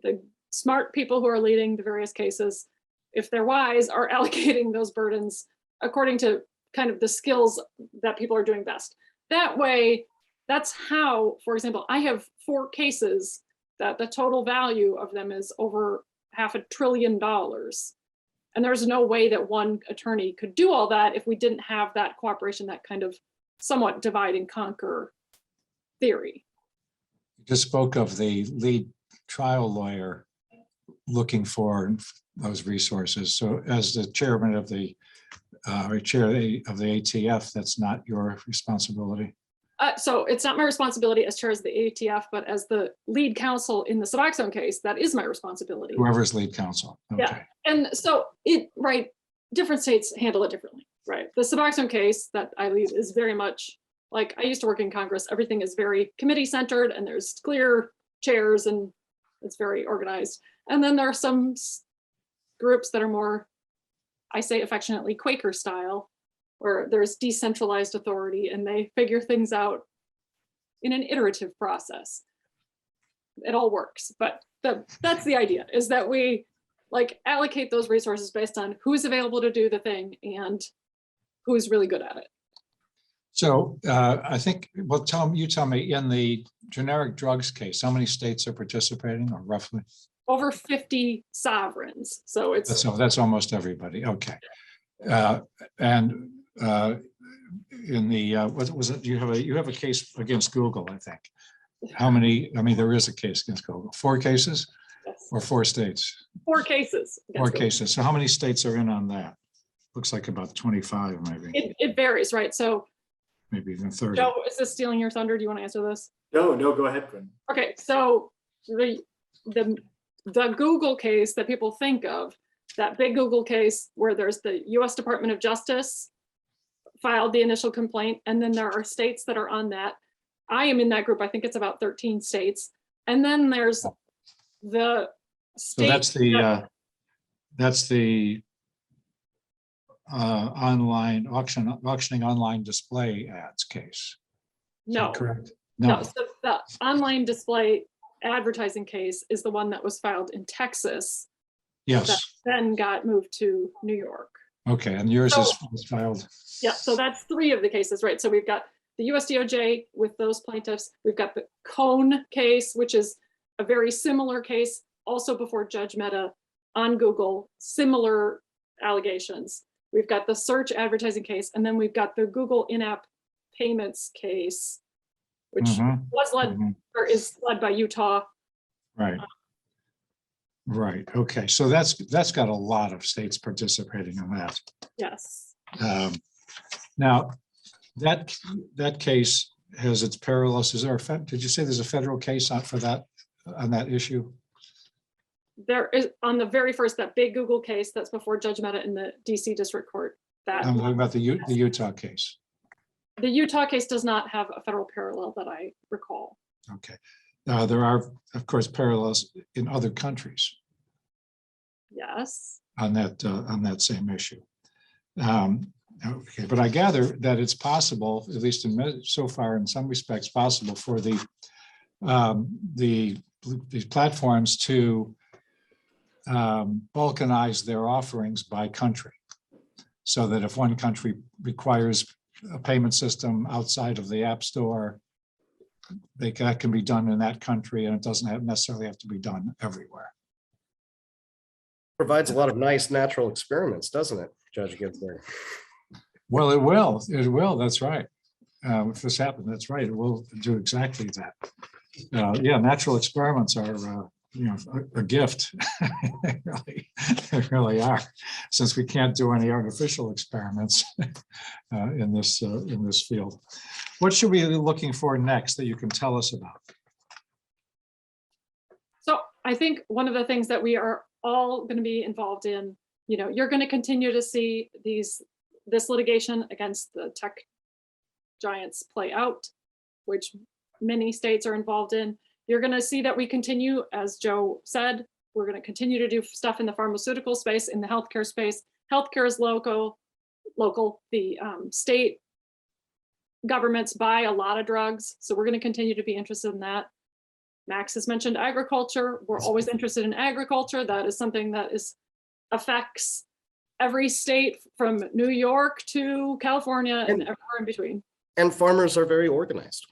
the smart people who are leading the various cases, if they're wise, are allocating those burdens according to kind of the skills that people are doing best. That way, that's how, for example, I have 4 cases that the total value of them is over $500 billion. And there's no way that one attorney could do all that if we didn't have that cooperation, that kind of somewhat divide and conquer theory. You just spoke of the lead trial lawyer. looking for those resources. So as the chairman of the or chair of the ATF, that's not your responsibility. So it's not my responsibility as chair of the ATF, but as the lead counsel in the Suboxone case, that is my responsibility. Whoever's lead counsel. Okay. Yeah. And so different states handle it differently, right? The Suboxone case that I lead is very much like, I used to work in Congress. Everything is very committee centered and there's clear chairs and it's very organized. And then there are some groups that are more, I say affectionately, Quaker style, where there's decentralized authority and they figure things out in an iterative process. It all works, but that's the idea, is that we allocate those resources based on who's available to do the thing and who's really good at it. So I think, well, you tell me, in the generic drugs case, how many states are participating, or roughly? Over 50 sovereigns. So it's That's almost everybody. Okay. And in the what was it? You have a case against Google, I think. How many? I mean, there is a case against Google. 4 cases, yes. or 4 states? 4 cases. 4 cases. So how many states are in on that? Looks like about 25, maybe. It varies, right? So maybe even 30. Joe, is this stealing your thunder? Do you want to answer this? No, go ahead, Quinn. Okay, so the Google case that people think of, that big Google case where there's the US Department of Justice filed the initial complaint, and then there are states that are on that. I am in that group. I think it's about 13 states. And then there's the state. So that's the online auctioning online display ads case. No, correct? no. So the online display advertising case is the one that was filed in Texas. Yes. That then got moved to New York. Okay, and yours is filed. Yeah, so that's 3 of the cases, right? So we've got the US DOJ with those plaintiffs. We've got the Cone case, which is a very similar case, also before Judge Mehta on Google, similar allegations. We've got the search advertising case, and then we've got the Google in-app payments case, which was led or is led by Utah. Right. Right. Okay. So that's got a lot of states participating in that. Yes. Now, that case has its parallels. Is there did you say there's a federal case on that issue? There is, on the very first, that big Google case that's before Judge Mehta in the DC District Court. That I'm talking about the Utah case. The Utah case does not have a federal parallel that I recall. Okay. There are, of course, parallels in other countries. Yes. On that same issue. Okay, but I gather that it's possible, at least so far in some respects, possible for these platforms to balkanize their offerings by country, so that if one country requires a payment system outside of the App Store, that can be done in that country, and it doesn't necessarily have to be done everywhere. Provides a lot of nice natural experiments, doesn't it, Judge Ginsburg? Well, it will. It will. That's right. If this happens, that's right. It will do exactly that. Yeah, natural experiments are, a gift. They really are. Since we can't do any artificial experiments in this field. What should we be looking for next that you can tell us about? So I think one of the things that we are all going to be involved in, you're going to continue to see this litigation against the tech giants play out, which many states are involved in. You're going to see that we continue, as Joe said, we're going to continue to do stuff in the pharmaceutical space, in the healthcare space. Healthcare is local. The state governments buy a lot of drugs, so we're going to continue to be interested in that. Max has mentioned agriculture. We're always interested in agriculture. That is something that affects every state from New York to California and everywhere in between. And farmers are very organized.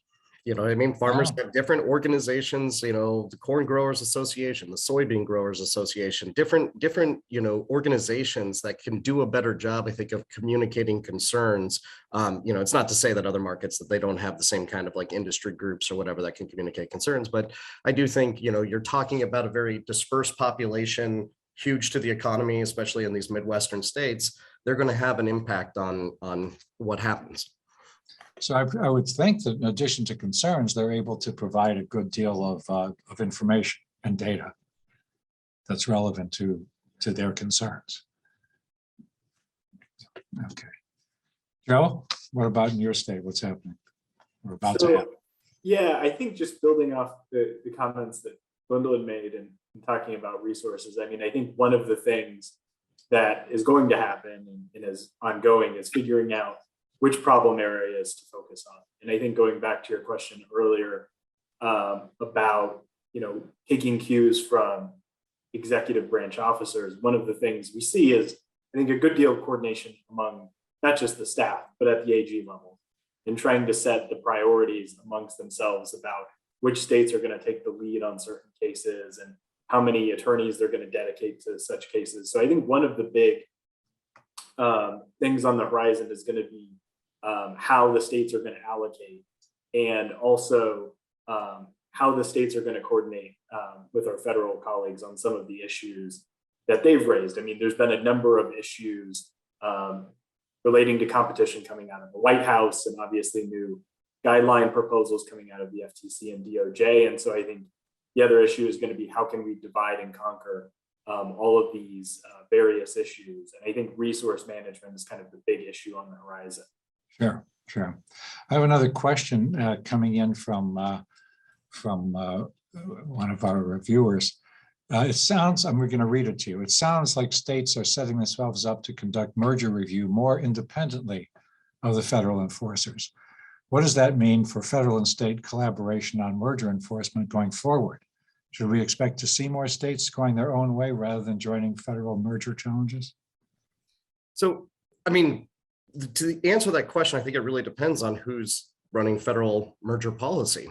You know what I mean? Farmers Yeah. have different organizations, you know, the Corn Growers Association, the Soybean Growers Association, different, you know, organizations that can do a better job, I think, of communicating concerns. You know, it's not to say that other markets that they don't have the same kind of like industry groups or whatever that can communicate concerns, but I do think, you know, you're talking about a very dispersed population, huge to the economy, especially in these Midwestern states. They're going to have an impact on what happens. So I would think that in addition to concerns, they're able to provide a good deal of information and data that's relevant to their concerns. Okay. Joe, what about in your state? What's happening? We're about to happen. Yeah, I think just building off the comments that Gwendolyn made and talking about resources, I mean, I think one of the things that is going to happen and is ongoing is figuring out which problem areas to focus on. And I think going back to your question earlier about, you know, taking cues from executive branch officers, one of the things we see is, I think, a good deal of coordination among not just the staff, but at the AG level, in trying to set the priorities amongst themselves about which states are going to take the lead on certain cases and how many attorneys they're going to dedicate to such cases. So I think one of the big things on the horizon is going to be how the states are going to allocate, and also how the states are going to coordinate with our federal colleagues on some of the issues that they've raised. I mean, there's been a number of issues relating to competition coming out of the White House, and obviously new guideline proposals coming out of the FTC and DOJ. And so I think the other issue is going to be how can we divide and conquer all of these various issues. And I think resource management is kind of the big issue on the horizon. Sure, sure. I have another question coming in from one of our reviewers. It sounds, and we're going to read it to you. It sounds like states are setting themselves up to conduct merger review more independently of the federal enforcers. What does that mean for federal and state collaboration on merger enforcement going forward? Should we expect to see more states going their own way rather than joining federal merger challenges? So, I mean, to answer that question, I think it really depends on who's running federal merger policy,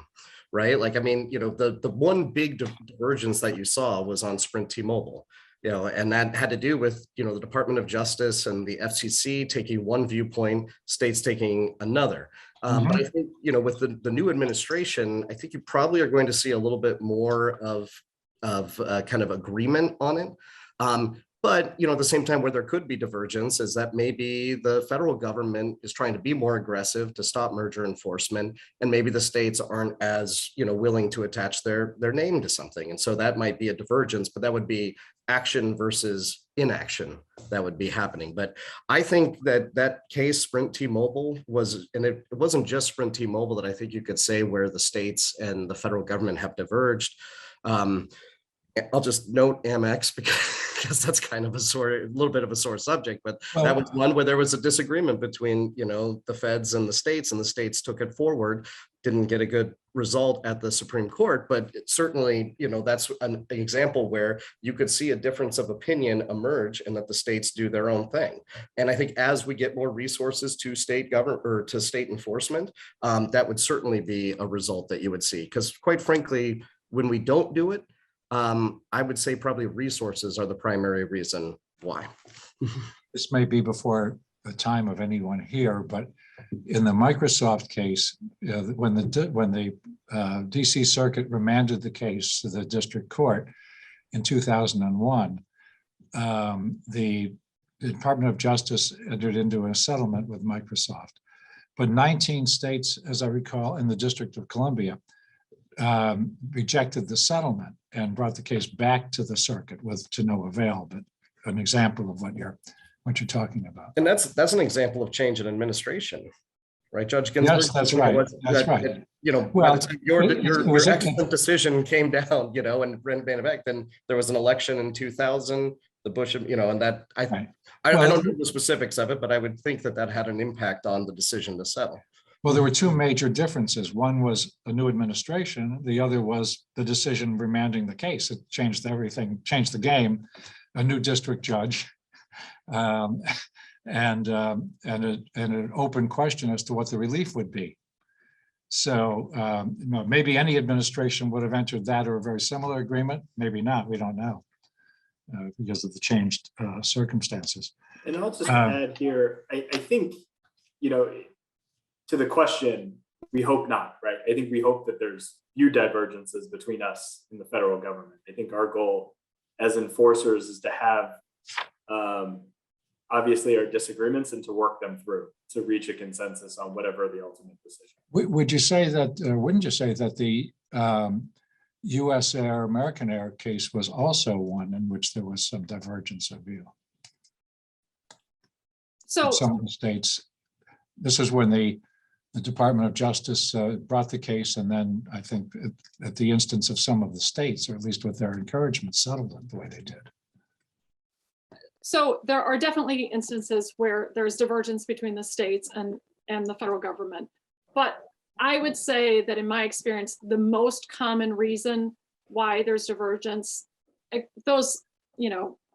right? Like, I mean, you know, the one big divergence that you saw was on Sprint T-Mobile, you know, and that had to do with, you know, the Department of Justice and the FCC taking one viewpoint, states taking another. But I think, you know, with the new administration, I think you probably are going to see a little bit more of kind of agreement on it. But, you know, at the same time, where there could be divergence is that maybe the federal government is trying to be more aggressive to stop merger enforcement, and maybe the states aren't as, you know, willing to attach their name to something. And so that might be a divergence, but that would be action versus inaction that would be happening. But I think that case, Sprint T-Mobile, was, and it wasn't just Sprint T-Mobile that I think you could say where the states and the federal government have diverged. I'll just note Amex because that's kind of a little bit of a sore subject, but that was one where there was a disagreement between, you know, the feds and the states took it forward, didn't get a good result at the Supreme Court, but certainly, you know, that's an example where you could see a difference of opinion emerge and that the states do their own thing. And I think as we get more resources to state government or to state enforcement, that would certainly be a result that you would see, because quite frankly, when we don't do it, I would say probably resources are the primary reason why. This may be before the time of anyone here, but in the Microsoft case, when the DC Circuit remanded the case to the district court in 2001, the Department of Justice entered into a settlement with Microsoft. But 19 states, as I recall, in the District of Columbia, rejected the settlement and brought the case back to the circuit to no avail, but an example of what you're talking about. And that's an example of change in administration, right? Judge Ginsburg. Yes, that's right. That's right. You know, well, your excellent decision came down, you know, and ran back. Then there was an election in 2000, the Bush, you know, and that I don't know the specifics of it, but I would think that had an impact on the decision to settle. Well, there were two major differences. One was a new administration. The other was the decision remanding the case. It changed everything, changed the game. A new district judge, and an open question as to what the relief would be. So maybe any administration would have entered that or a very similar agreement. Maybe not. We don't know because of the changed circumstances. And I'll just add here, I think, to the question, we hope not, right? I think we hope that there's few divergences between us and the federal government. I think our goal as enforcers is to have obviously our disagreements and to work them through to reach a consensus on whatever the ultimate decision. Would you say that, wouldn't you say that the US Air, American Air case was also one in which there was some divergence of view? So in some of the states, this is when the Department of Justice brought the case, and then I think at the instance of some of the states, or at least with their encouragement, settled it the way they did. So there are definitely instances where there's divergence between the states and the federal government. But I would say that in my experience, the most common reason why there's divergence, those,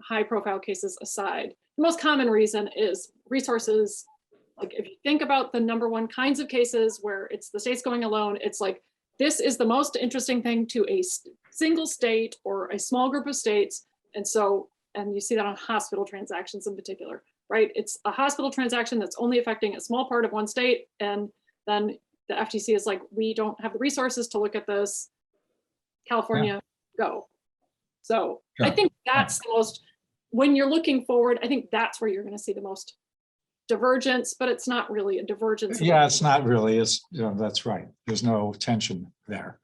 high profile cases aside, the most common reason is resources. Like if you think about the number one kinds of cases where it's the states going alone, it's like, this is the most interesting thing to a single state or a small group of states. And you see that on hospital transactions in particular, right? It's a hospital transaction that's only affecting a small part of one state. And then the FTC is like, we don't have the resources to look at this. California, go. So Sure. I think that's the most, when you're looking forward, I think that's where you're going to see the most divergence, but it's not really a divergence. Yeah, it's not really. It's, that's right. There's no tension there.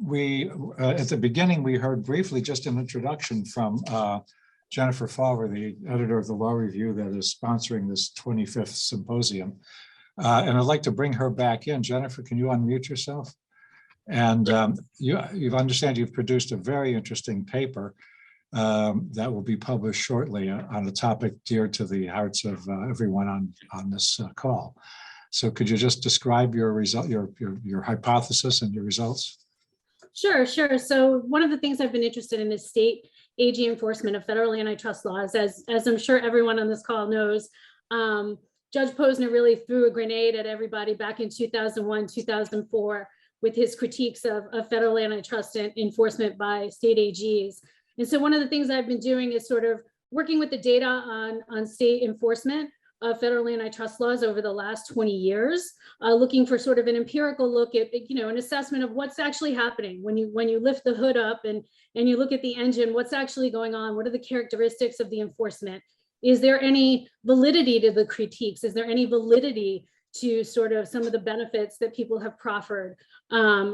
We at the beginning, we heard briefly just an introduction from Jennifer Fauver, the editor of the Law Review that is sponsoring this 25th symposium. And I'd like to bring her back in. Jennifer, can you unmute yourself? And you understand you've produced a very interesting paper that will be published shortly on a topic dear to the hearts of everyone on this call. So could you just describe your result, your hypothesis and your results? Sure. So one of the things I've been interested in is state AG enforcement of federal antitrust laws. As I'm sure everyone on this call knows, Judge Posner really threw a grenade at everybody back in 2001, 2004 with his critiques of federal antitrust enforcement by state AGs. And so one of the things I've been doing is sort of working with the data on state enforcement of federal antitrust laws over the last 20 years, looking for sort of an empirical look at, an assessment of what's actually happening when you lift the hood up and you look at the engine, what's actually going on, what are the characteristics of the enforcement? Is there any validity to the critiques? Is there any validity to sort of some of the benefits that people have proffered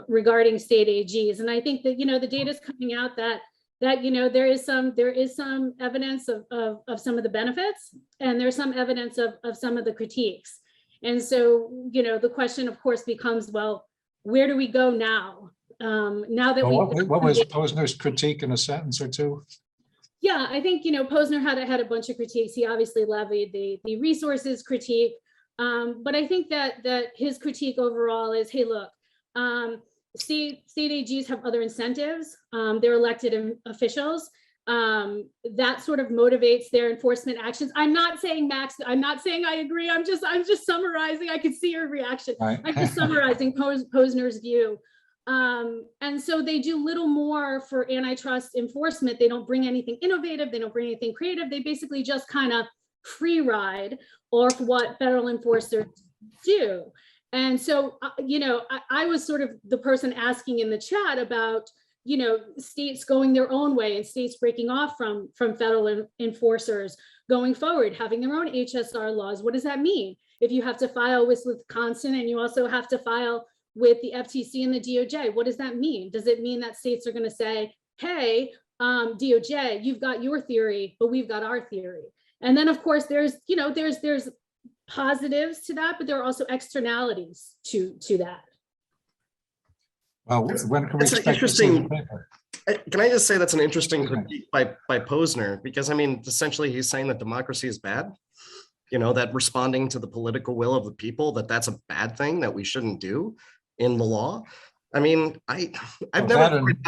regarding state AGs? And I think that, the data is coming out that there is some evidence of some of the benefits, and there's some evidence of some of the critiques. And so, the question, of course, becomes, well, where do we go now? Now that what was Posner's critique in a sentence or two? Yeah, I think, Posner had a bunch of critiques. He obviously levied the resources critique. But I think that his critique overall is, hey, look, state AGs have other incentives. They're elected officials. That sort of motivates their enforcement actions. I'm not saying I agree. I'm just summarizing. I could see your reaction. Right. I'm just summarizing Posner's view. And so they do little more for antitrust enforcement. They don't bring anything innovative. They don't bring anything creative. They basically just kind of free ride or what federal enforcers do. And so, I was sort of the person asking in the chat about, states going their own way and states breaking off from federal enforcers going forward, having their own HSR laws. What does that mean? If you have to file with Wisconsin and you also have to file with the FTC and the DOJ, what does that mean? Does it mean that states are going to say, hey, DOJ, you've got your theory, but we've got our theory? And then, of course, there's positives to that, but there are also externalities to that. Well, when can we That's an expect to see the interesting- paper? Can I just say that's an interesting critique by Posner? Because essentially he's saying that democracy is bad. That responding to the political will of the people, that's a bad thing that we shouldn't do in the law. I've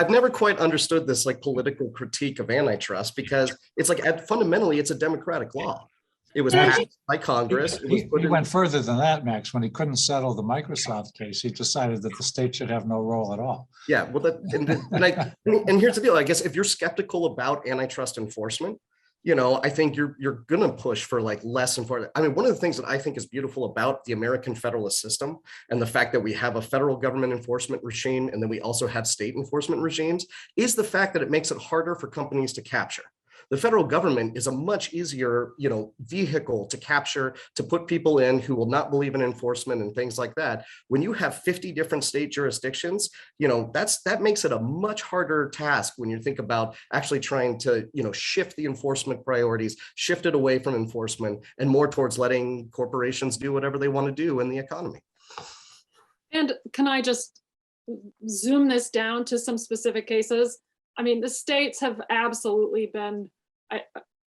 never quite understood this political critique of antitrust, because it's fundamentally it's a democratic law. It was And I passed think- by Congress. It was put He in. went further than that, Max. When he couldn't settle the Microsoft case, he decided that the state should have no role at all. Yeah, well, and here's the deal. I guess if you're skeptical about antitrust enforcement, I think you're gonna push for like less enforcement. I mean, one of the things that I think is beautiful about the American federalist system and the fact that we have a federal government enforcement regime and then we also have state enforcement regimes is the fact that it makes it harder for companies to capture. The federal government is a much easier, vehicle to capture, to put people in who will not believe in enforcement and things like that. When you have 50 different state jurisdictions, that makes it a much harder task when you think about actually trying to, shift the enforcement priorities, shift it away from enforcement and more towards letting corporations do whatever they want to do in the economy. And can I just zoom this down to some specific cases? I mean, the states have absolutely been,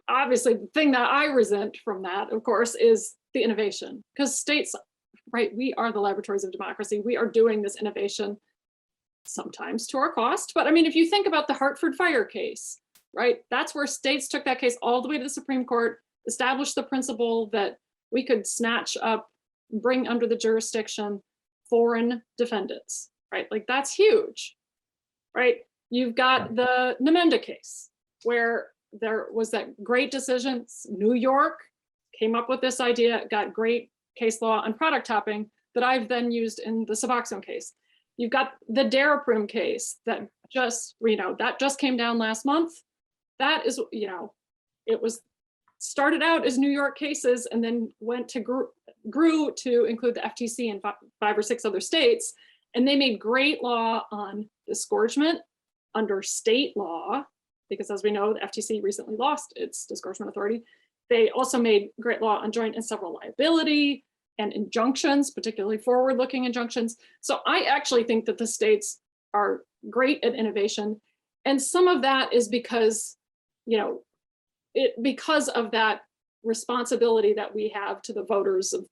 obviously, the thing that I resent from that, of course, is the innovation. Because states, right, we are the laboratories of democracy. We are doing this innovation sometimes to our cost. But I mean, if you think about the Hartford fire case, right, that's where states took that case all the way to the Supreme Court, established the principle that we could snatch up, bring under the jurisdiction foreign defendants, right? Like that's huge, right? You've got the Nemenda case where there was that great decision. New York came up with this idea, got great case law on product topping that I've then used in the Suboxone case. You've got the Daraprim case that just came down last month. That is, it was started out as New York cases and then went to grew to include the FTC and 5 or 6 other states. And they made great law on disgorgement under state law, because as we know, the FTC recently lost its disgorgement authority. They also made great law on joint and several liability and injunctions, particularly forward-looking injunctions. So I actually think that the states are great at innovation. And some of that is because, because of that responsibility that we have to the voters of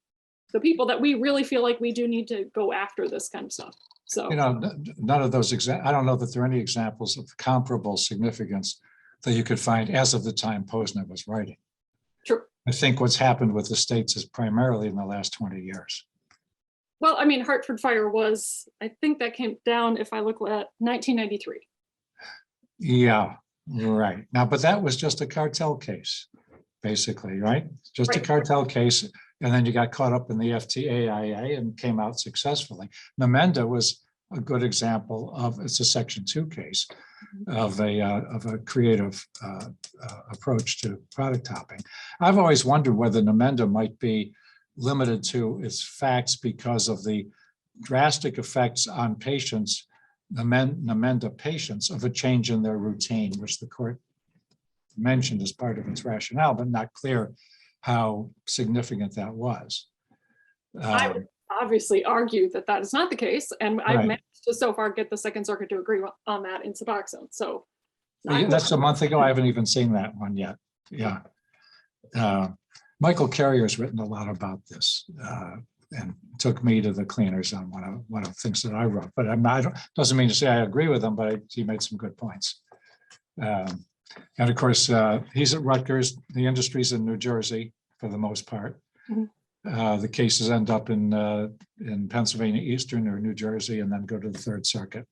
the people that we really feel like we do need to go after this kind of stuff. So, none of those I don't know that there are any examples of comparable significance that you could find as of the time Posner was writing. true. I think what's happened with the states is primarily in the last 20 years. Well, I mean, Hartford Fire was, I think that came down, if I look at 1993. Yeah, right. Now, but that was just a cartel case, basically, right? Just a Right. cartel case. And then you got caught up in the FTAIA and came out successfully. Nemenda was a good example of, it's a Section 2 case of a creative approach to product topping. I've always wondered whether Nemenda might be limited to its facts because of the drastic effects on patients, Nemenda patients, of a change in their routine, which the court mentioned as part of its rationale, but not clear how significant that was. I would obviously argue that that is not the case, and I've Right. managed to so far get the Second Circuit to agree on that in Suboxone. So That's a month ago. I haven't even seen that one yet. Yeah. Michael Carrier's written a lot about this and took me to the cleaners on one of the things that I wrote. But doesn't mean to say I agree with him, but he made some good points. And of course, he's at Rutgers. The industry's in New Jersey for the most part. Mhm. The cases end up in Pennsylvania Eastern or New Jersey and then go to the Third Circuit,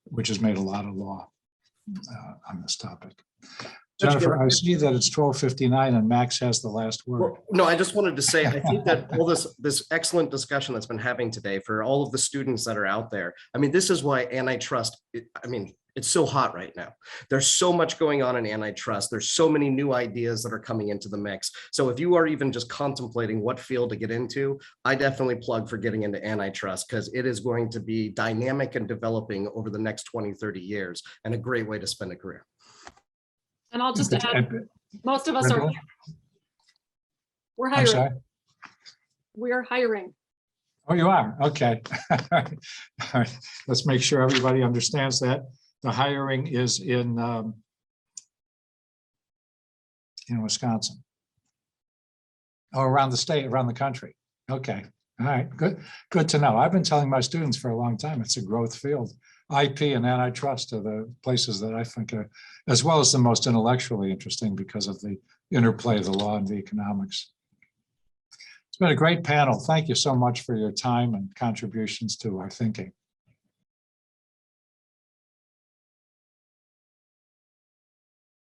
which has made a lot of law on this topic. Jennifer, I see that it's 12:59 and Max has the last word. Well, no, I just wanted to say, I think that all this excellent discussion that's been having today for all of the students that are out there, I mean, this is why antitrust, it's so hot right now. There's so much going on in antitrust. There's so many new ideas that are coming into the mix. So if you are even just contemplating what field to get into, I definitely plug for getting into antitrust because it is going to be dynamic and developing over the next 20, 30 years and a great way to spend a career. And I'll just add, most of us are, we're I'm sorry. hiring. We're hiring. Oh, you are? Okay. All right. Let's make sure everybody understands that. The hiring is in Wisconsin. Oh, around the state, around the country. Okay. All right. Good to know. I've been telling my students for a long time, it's a growth field. IP and antitrust are the places that I think are, as well as the most intellectually interesting because of the interplay of the law and the economics. It's been a great panel. Thank you so much for your time and contributions to our thinking.